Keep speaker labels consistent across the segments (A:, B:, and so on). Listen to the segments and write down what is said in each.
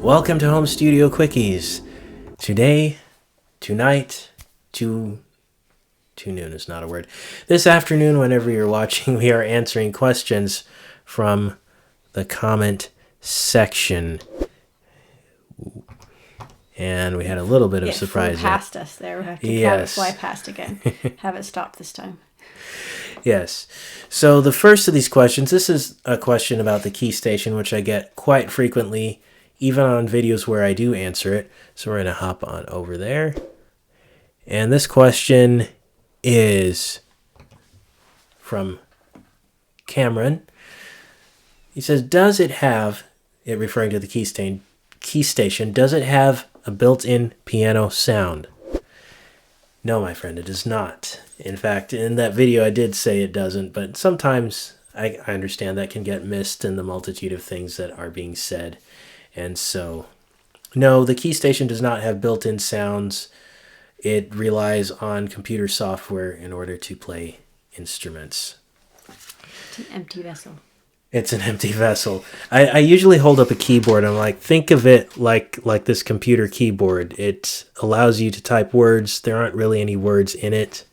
A: Welcome to Home Studio Quickies. Tonight, 2 noon is not a word. This afternoon, whenever you're watching, we are answering questions from the comment section. And we had a little bit of surprise.
B: Flew past us there. We have to have it fly past again. Have it stop this time.
A: Yes. So the first of these questions, this is a question about the Keystation, which I get quite frequently, even on videos where I do answer it. So we're going to hop on over there. And this question is from Cameron. He says, does it have, it referring to the Keystation, does it have a built-in piano sound? No, my friend, it does not. In fact, in that video I did say it doesn't, but sometimes I understand that can get missed in the multitude of things that are being said. And so, no, the Keystation does not have built-in sounds. It relies on computer software in order to play instruments.
B: It's an empty vessel.
A: It's an empty vessel. I usually hold up a keyboard. I'm like, think of it like this computer keyboard. It allows you to type words. There aren't really any words in it.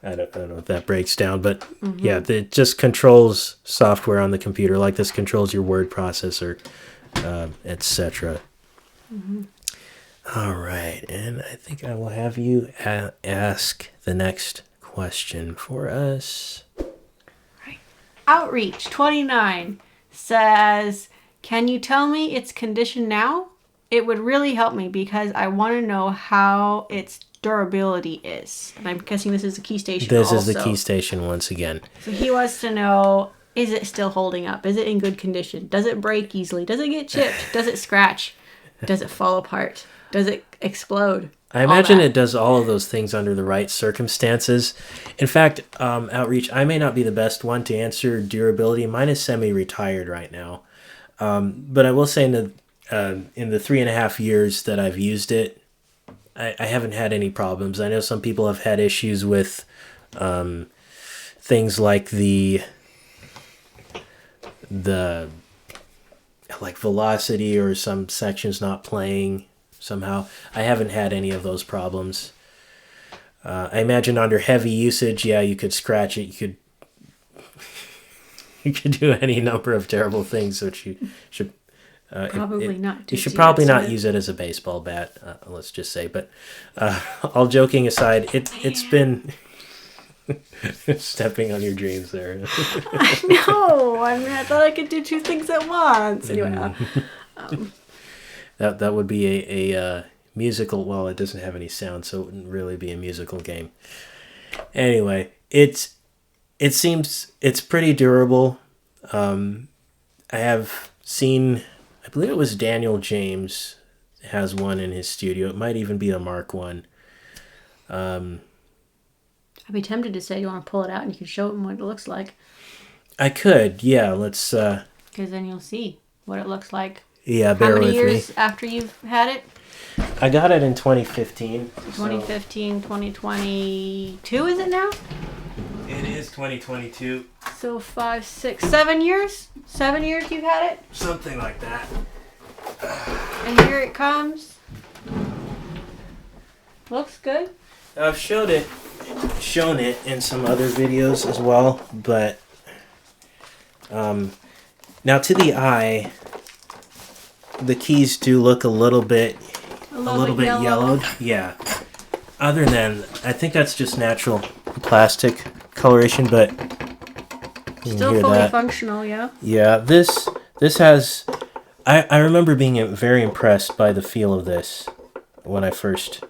A: I don't know if that breaks down, but yeah, it just controls software on the computer. Like this controls your word processor, etc. All right, and I think I will have you ask the next question for us.
B: Outreach 29 says, can you tell me its condition now? It would really help me because I want to know how its durability is. And I'm guessing this is the Keystation
A: This
B: also.
A: is the Keystation once again.
B: So he wants to know, is it still holding up? Is it in good condition? Does it break easily? Does it get chipped? Does it scratch? Does it fall apart? Does it explode?
A: I imagine it does all of those things under the right circumstances. In fact, Outreach, I may not be the best one to answer durability. Mine is semi-retired right now. But I will say in the 3.5 years that I've used it, I haven't had any problems. I know some people have had issues with things like the like velocity or some sections not playing somehow. I haven't had any of those problems. I imagine under heavy usage, yeah, you could scratch it. You could do any number of terrible things, which you should
B: probably not do.
A: You should probably not use it as a baseball bat, let's just say. But all joking aside, it's been stepping on your dreams there.
B: I know. I thought I could do two things at once. Anyway,
A: That would be a musical. Well, it doesn't have any sound, so it wouldn't really be a musical game. Anyway, it seems it's pretty durable. I have seen, I believe it was Daniel James has one in his studio. It might even be a Mark I.
B: I'd be tempted to say you want to pull it out and you can show them what it looks like.
A: I could, yeah. Let's.
B: Because then you'll see what it looks like.
A: Yeah, bear with me.
B: How many years after you've had it?
A: I got it in 2015.
B: 2015, 2022 is it now?
A: It is 2022.
B: So 5, 6, 7 years? 7 years you've had it?
A: Something like that.
B: And here it comes. Looks good.
A: I've shown it in some other videos as well, but now to the eye, the keys do look a little bit yellowed. Yeah. Other than, I think that's just natural plastic coloration, but
B: still fully functional, yeah.
A: Yeah, this has. I remember being very impressed by the feel of this when I first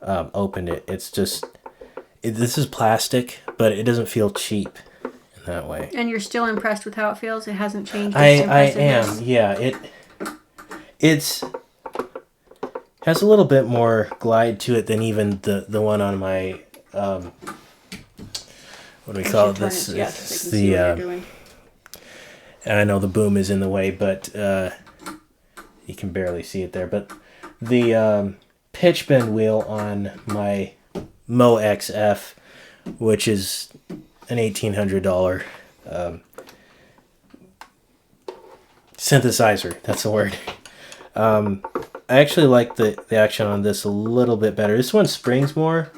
A: opened it. It's just, this is plastic, but it doesn't feel cheap in that way.
B: And you're still impressed with how it feels? It hasn't changed?
A: I am, yeah. It's has a little bit more glide to it than even the one on my what do we call it? This the I know the boom is in the way, but you can barely see it there. But the pitch bend wheel on my Mo XF, which is an $1,800 synthesizer. That's the word. I actually like the action on this a little bit better. This one springs more.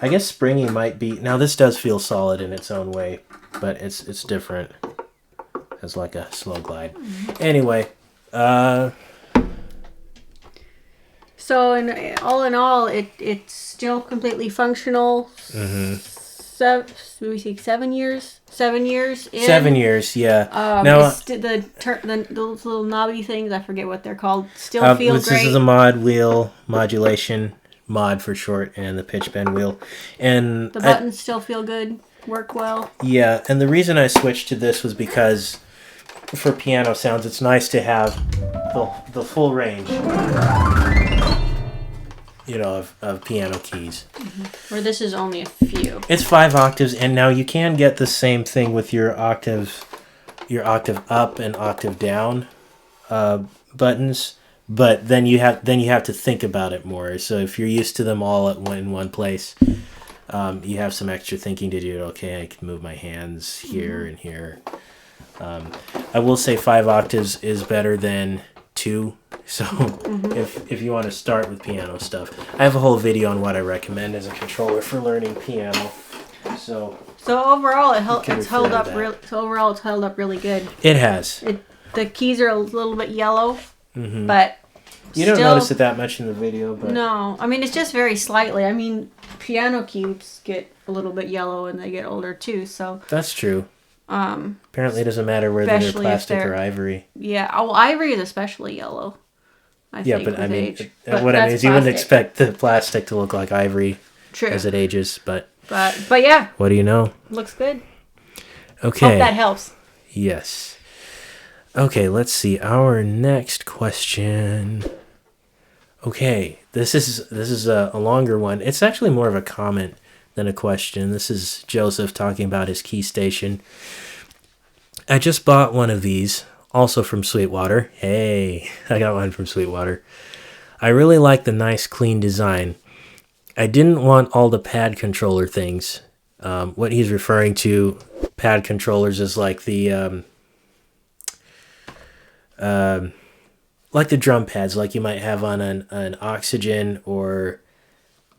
A: I guess springing might be... Now, this does feel solid in its own way, but it's different. It's like a slow glide. Anyway,
B: So in all, it's still completely functional.
A: mm-hmm.
B: We say 7 years. 7 years in.
A: 7 years, yeah.
B: Now the little knobby things, I forget what they're called, still feel
A: this
B: great.
A: This is a mod wheel modulation, mod for short, and the pitch bend wheel, and
B: the buttons still feel good, work well.
A: Yeah, and the reason I switched to this was because for piano sounds, it's nice to have the full range. Of piano keys.
B: Where this is only a few.
A: It's 5 octaves, and now you can get the same thing with your octave up and octave down buttons, but then you have to think about it more. So if you're used to them all in one place, you have some extra thinking to do. Okay, I can move my hands here and here. I will say 5 octaves is better than 2. So if you want to start with piano stuff, I have a whole video on what I recommend as a controller for learning piano. So
B: overall, it's held up really good.
A: It has.
B: The keys are a little bit yellow, but
A: you don't notice it that much in the video. But
B: no, I mean it's just very slightly. I mean, piano keys get a little bit yellow and they get older too. So
A: that's true. Apparently, it doesn't matter whether they're plastic or ivory.
B: Yeah, ivory is especially yellow. I think,
A: but I mean,
B: age.
A: What I mean is, you wouldn't expect the plastic to look like ivory as it ages, but
B: yeah.
A: What do you know?
B: Looks good.
A: Okay.
B: Hope that helps.
A: Yes. Okay, let's see. Our next question. Okay, this is a longer one. It's actually more of a comment than a question. This is Joseph talking about his Keystation. I just bought one of these, also from Sweetwater. Hey, I got one from Sweetwater. I really like the nice, clean design. I didn't want all the pad controller things. What he's referring to, pad controllers, is like the drum pads, like you might have on an Oxygen or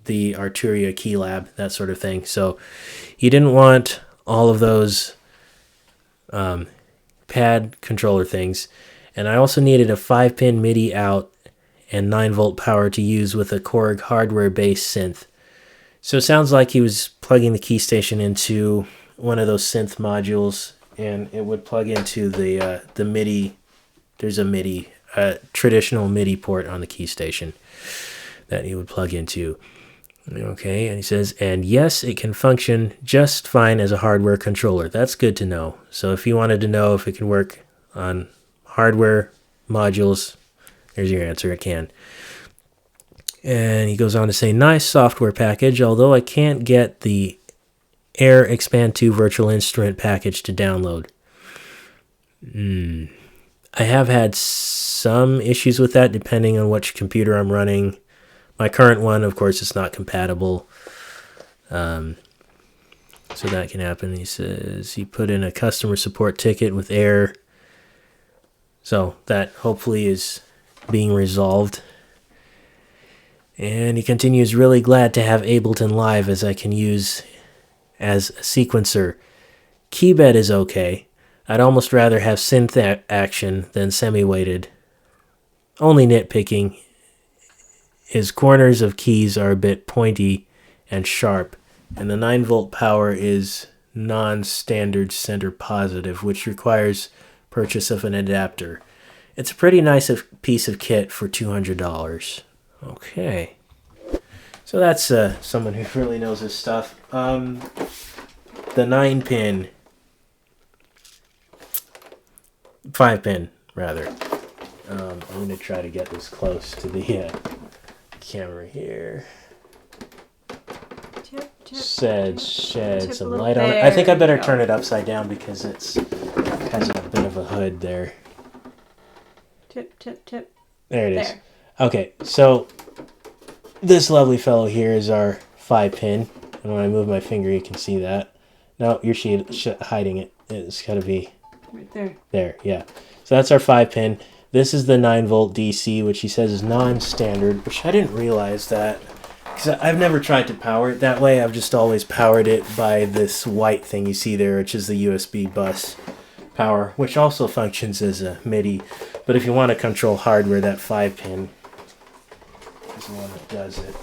A: the Arturia Keylab, that sort of thing. So he didn't want all of those pad controller things. And I also needed a 5-pin MIDI out and 9-volt power to use with a Korg hardware-based synth. So it sounds like he was plugging the Keystation into one of those synth modules, and it would plug into the MIDI. There's a MIDI, traditional MIDI port on the Keystation that he would plug into. Okay, and he says, and yes, it can function just fine as a hardware controller. That's good to know. So if you wanted to know if it can work on hardware modules, there's your answer. It can. And he goes on to say, nice software package, although I can't get the Air Expand 2 virtual instrument package to download. I have had some issues with that depending on which computer I'm running. My current one, of course, is not compatible. So that can happen. He says he put in a customer support ticket with Air. So that hopefully is being resolved. And he continues, really glad to have Ableton Live as I can use as a sequencer. Keybed is okay. I'd almost rather have synth action than semi-weighted. Only nitpicking is corners of keys are a bit pointy and sharp, and the 9-volt power is non-standard center positive, which requires purchase of an adapter. It's a pretty nice piece of kit for $200. Okay. So that's someone who really knows his stuff. The 9-pin, 5-pin, rather. I'm going to try to get this close to the camera here. Shed some light on it. I think I better turn it upside down because it has a bit of a hood there.
B: Tip.
A: There it is. Okay, so this lovely fellow here is our 5-pin. And when I move my finger, you can see that. No, you're hiding it. It's got to be
B: right there.
A: There, yeah. So that's our 5-pin. This is the 9-volt DC, which he says is non-standard, which I didn't realize that. Because I've never tried to power it that way. I've just always powered it by this white thing you see there, which is the USB bus power, which also functions as a MIDI. But if you want to control hardware, that 5-pin is the one that does it.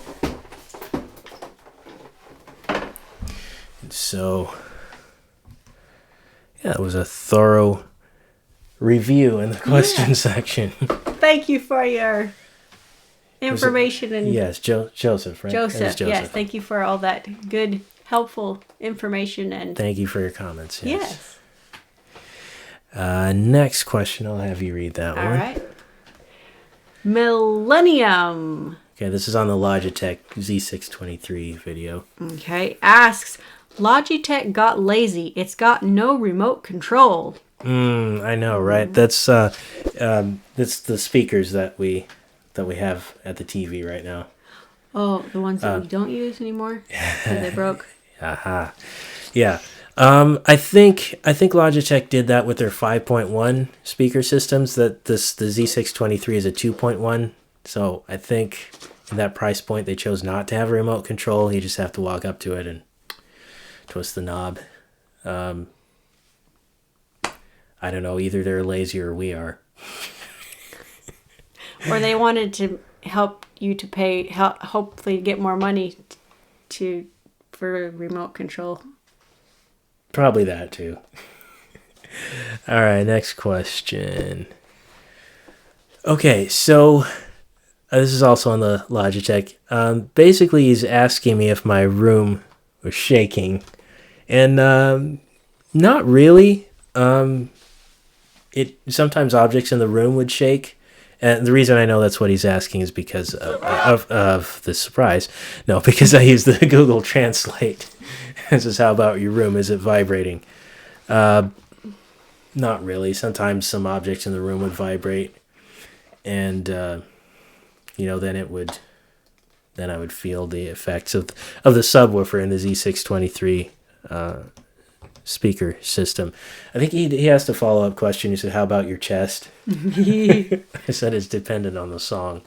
A: And so, yeah, it was a thorough review in the question section.
B: Thank you for your information. And
A: yes, Joseph, right?
B: Joseph, yes. Thank you for all that good, helpful information. And
A: thank you for your comments.
B: Yes.
A: Next question, I'll have you read that one.
B: All right. Millennium.
A: Okay, this is on the Logitech Z623 video.
B: Okay, asks, Logitech got lazy. It's got no remote control.
A: I know, right? That's the speakers that we have at the TV right now.
B: Oh, the ones that we don't use anymore? Because they broke?
A: Aha. Yeah. I think Logitech did that with their 5.1 speaker systems. That the Z623 is a 2.1. So I think in that price point they chose not to have a remote control. You just have to walk up to it and twist the knob. I don't know. Either they're lazy or we are.
B: Or they wanted to help you to pay, hopefully get more money for remote control.
A: Probably that too. All right, next question. Okay, so this is also on the Logitech. Basically, he's asking me if my room was shaking, and not really. Sometimes objects in the room would shake. And the reason I know that's what he's asking is because of the surprise. No, because I use the Google Translate. This is, how about your room? Is it vibrating? Not really. Sometimes some objects in the room would vibrate. And, then I would feel the effects of the subwoofer in the Z623 speaker system. I think he asked a follow-up question. He said, how about your chest? I said it's dependent on the song.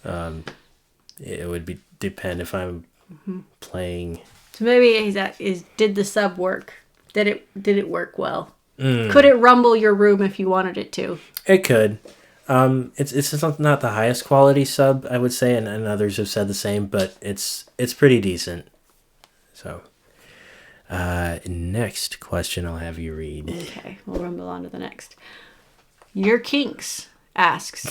A: It would depend if I'm playing. So
B: maybe did the sub work? Did it work well? Could it rumble your room if you wanted it to?
A: It could. It's not the highest quality sub, I would say, and others have said the same, but it's pretty decent. So next question I'll have you read.
B: Okay, we'll rumble on to the next. Your Kinks asks.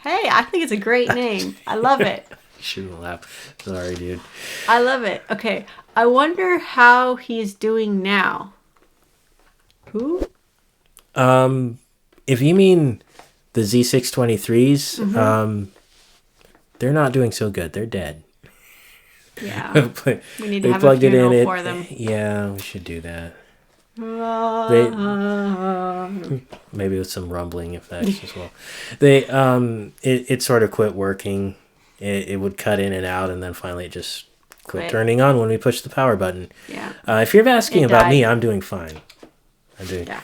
B: Hey, I think it's a great name. I love it.
A: Shouldn't laugh. Sorry, dude.
B: I love it. Okay, I wonder how he's doing now. Who?
A: If you mean the Z623s, they're not doing so good. They're dead.
B: Yeah. We need to have a funeral for them.
A: Yeah, we should do that. Maybe with some rumbling effects as well. It sort of quit working. It would cut in and out, and then finally it just quit turning on when we pushed the power button.
B: Yeah.
A: If you're asking about me, I'm doing fine. I'm doing.
B: Yeah.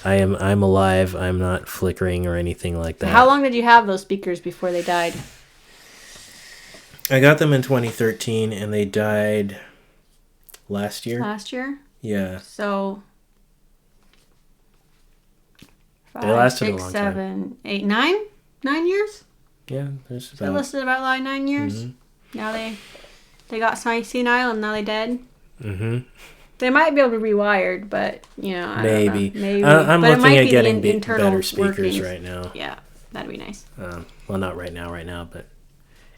A: I'm alive. I'm not flickering or anything like that.
B: How long did you have those speakers before they died?
A: I got them in 2013, and they died last year.
B: Last year?
A: Yeah.
B: So 5,
A: they lasted
B: 6,
A: a long
B: 7,
A: time.
B: 8, 9? 9 years?
A: Yeah, there's about.
B: They listed about like 9 years. Mm-hmm. Now they got senile and now they dead. Mm-hmm. They might be able to be rewired, but I don't know. Maybe.
A: I'm
B: but
A: looking at getting
B: better
A: speakers
B: workings
A: right now.
B: Yeah, that'd be nice.
A: Well, not right now, but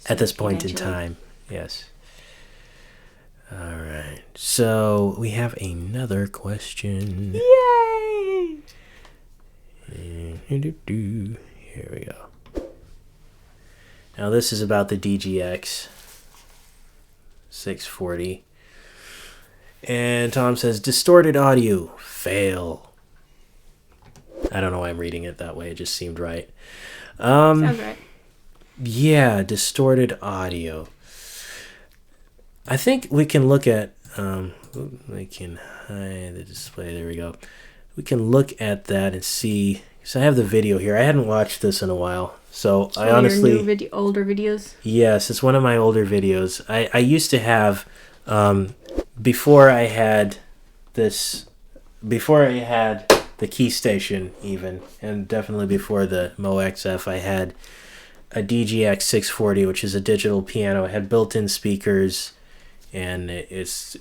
A: at this point in time, yes. All right, so we have another question.
B: Yay!
A: Here we go. Now this is about the DGX 640. And Tom says, distorted audio, fail. I don't know why I'm reading it that way. It just seemed right.
B: Sounds right.
A: Yeah, distorted audio. I think we can look at... we can hide the display. There we go. we can look at that and see. So I have the video here. I hadn't watched this in a while. So I honestly...
B: Your new older videos?
A: Yes, it's one of my older videos. I used to have... before I had this... Before I had the Keystation even, and definitely before the Mo XF, I had a DGX 640, which is a digital piano. It had built-in speakers, and it's...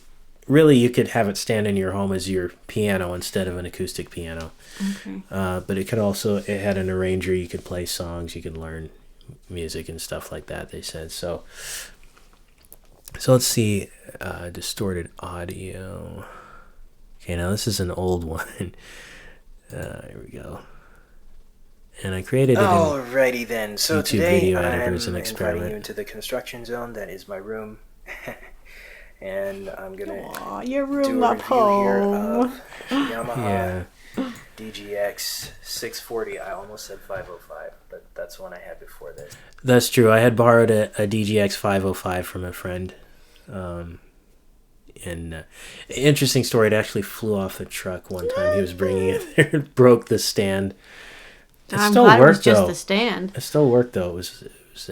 A: Really, you could have it stand in your home as your piano instead of an acoustic piano.
B: Okay.
A: But it could also, it had an arranger. You could play songs. You could learn music and stuff like that, they said. So let's see. Distorted audio. Okay, now this is an old one. Here we go. And I created it
C: Alrighty then. So
A: YouTube
C: today
A: Video Editor as an
C: I'm inviting
A: experiment.
C: you into the construction zone. That is my room. And I'm gonna
B: Your
C: do
B: room
C: a
B: up
C: review here
B: home.
C: of Yamaha
A: Yeah.
C: DGX 640. I almost said 505, but that's one I had before this.
A: That's true. I had borrowed a DGX 505 from a friend. Interesting story. It actually flew off the truck one time. He was bringing it there and broke the stand.
B: I'm glad it was just
A: though.
B: the stand.
A: It still worked though. It was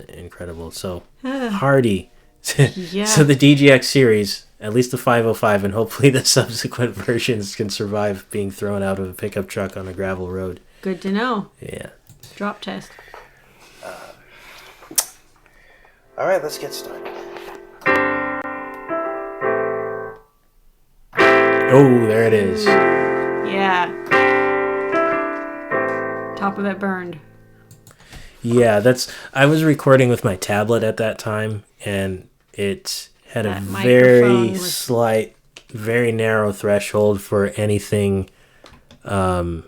A: incredible. So hardy.
B: Yeah.
A: So the DGX series, at least the 505, and hopefully the subsequent versions can survive being thrown out of a pickup truck on a gravel road.
B: Good to know.
A: Yeah.
B: Drop test.
C: Alright, let's get started.
A: Oh, there it is.
B: Yeah. Top of it burned.
A: Yeah, I was recording with my tablet at that time, and it had
B: That
A: a
B: microphone
A: very
B: was-
A: slight, very narrow threshold for anything audio.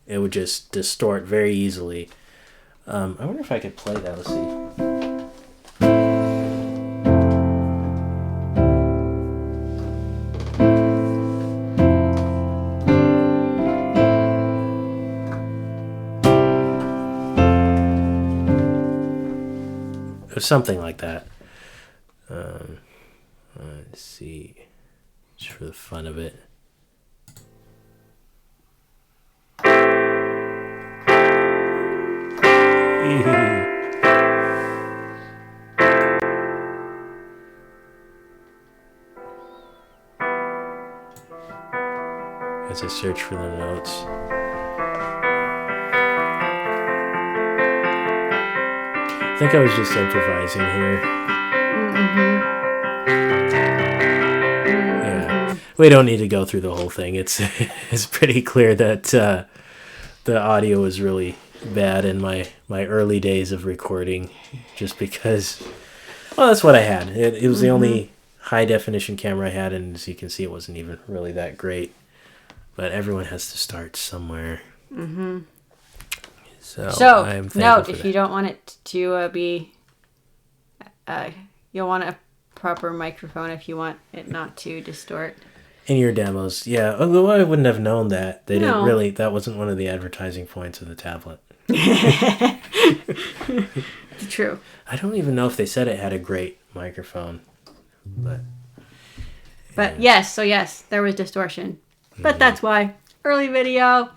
A: It would just distort very easily. I wonder if I could play that. Let's see. It was something like that. Let's see. Just for the fun of it. As I search for the notes. I think I was just improvising here. Yeah. We don't need to go through the whole thing. It's pretty clear that the audio was really bad in my early days of recording, just because, well, that's what I had. It was the only high definition camera I had, and as you can see, it wasn't even really that great. But everyone has to start somewhere. Mm-hmm.
B: So
A: I'm thankful
B: note,
A: for
B: if
A: that.
B: you don't want it to be, you'll want a proper microphone if you want it not to distort.
A: In your demos, yeah. Although I wouldn't have known that. They didn't
B: No.
A: really, that wasn't one of the advertising points of the tablet.
B: True.
A: I don't even know if they said it had a great microphone.
B: But yes, there was distortion. But that's why. Early video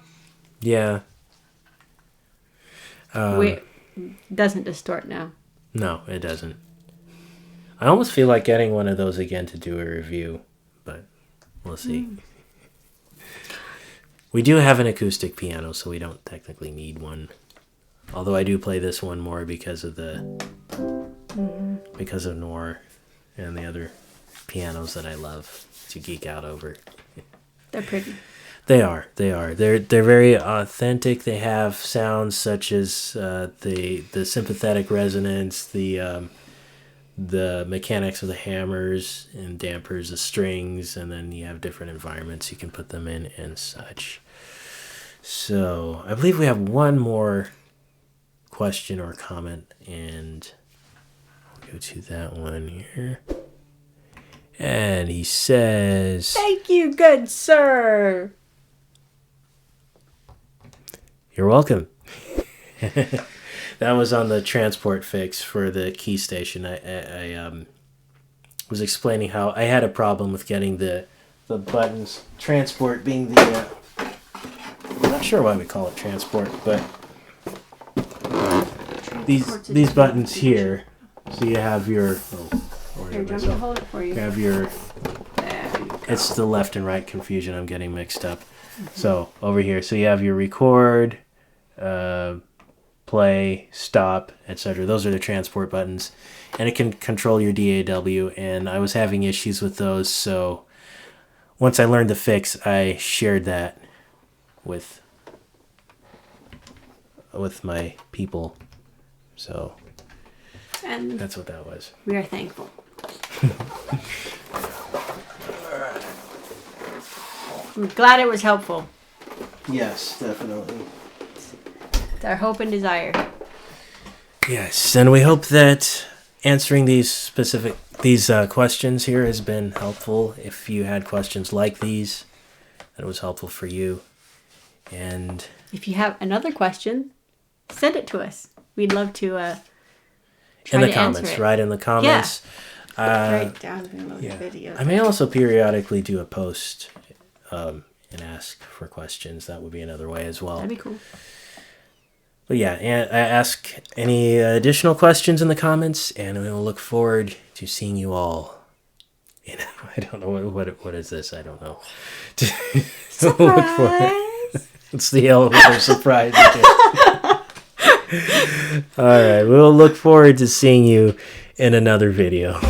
A: Yeah.
B: doesn't distort now.
A: No, it doesn't. I almost feel like getting one of those again to do a review, but we'll see. We do have an acoustic piano, so we don't technically need one. Although I do play this one more because of because of Noir and the other pianos that I love to geek out over.
B: They're pretty.
A: They are. They're very authentic. They have sounds such as the sympathetic resonance, the mechanics of the hammers and dampers, the strings, and then you have different environments you can put them in and such. So I believe we have one more question or comment, and I'll go to that one here. And he says,
B: Thank you, good sir.
A: "You're welcome." That was on the transport fix for the Keystation. was explaining how I had a problem with getting the buttons. Transport being the I'm not sure why we call it transport, but these buttons here. So you have your
B: Here, do you want me to hold it for you?
A: you have your
B: There you go.
A: it's the left and right confusion I'm getting mixed up. So over here, so you have your record, play, stop, etc. Those are the transport buttons, and it can control your DAW. And I was having issues with those, so once I learned the fix, I shared that with my people. So
B: And
A: that's what that was.
B: we are thankful. I'm glad it was helpful.
A: Yes, definitely.
B: It's our hope and desire.
A: Yes, and we hope that answering these questions here has been helpful. If you had questions like these, that it was helpful for you. And
B: If you have another question, send it to us. We'd love to try
A: in the
B: to
A: comments,
B: answer it.
A: right in the comments.
B: Right down below the
A: Yeah.
B: video.
A: I may also periodically do a post and ask for questions. That would be another way as well.
B: That'd be cool.
A: But yeah, and I ask any additional questions in the comments, and we'll look forward to seeing you all. I don't know what is this. I don't know.
B: Surprise!
A: It's the elevator surprise. All right, we'll look forward to seeing you in another video.